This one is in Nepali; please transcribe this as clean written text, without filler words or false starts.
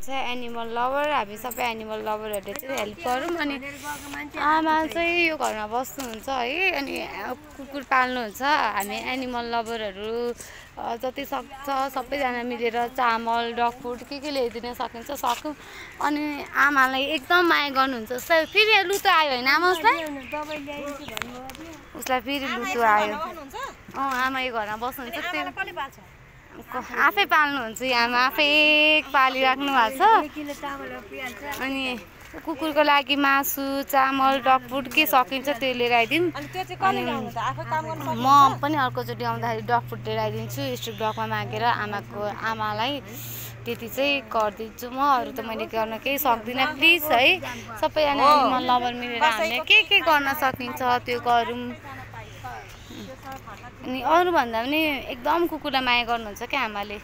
चाहिँ एनिमल लभर, हामी सबै एनिमल लभरहरूले चाहिँ हेल्प गरौँ। अनि आमा चाहिँ यो घरमा बस्नुहुन्छ है, अनि कुकुर पाल्नुहुन्छ। हामी एनिमल लभरहरू जति सक्छ सबैजना मिलेर चामल डग फुड के ल्याइदिन सकिन्छ सकौँ। अनि आमालाई एकदम माया गर्नुहुन्छ। फेरि लुतो आयो होइन आमा उसलाई फेरि लुतो आयो। आमा यो घरमा बस्नुहुन्छ, आफै पाल्नुहुन्छ। आमा आफै पालिराख्नु भएको छ। अनि कुकुरको लागि मासु चामल डग फुड के सकिन्छ त्यो लिएर आइदिउँ। अनि म पनि अर्कोचोटि आउँदाखेरि डग फुड लिएर आइदिन्छु स्ट्रिट डगमा मागेर आमालाई त्यति चाहिँ गरिदिन्छु म। अरू त मैले गर्न केही सक्दिनँ। प्लिज है सबैजना एनिमल लभर मिलेर हामीले के गर्न सकिन्छ त्यो गरौँ। अनि अरूभन्दा पनि एकदम कुकुरलाई माया गर्नुहुन्छ क्या आमाले।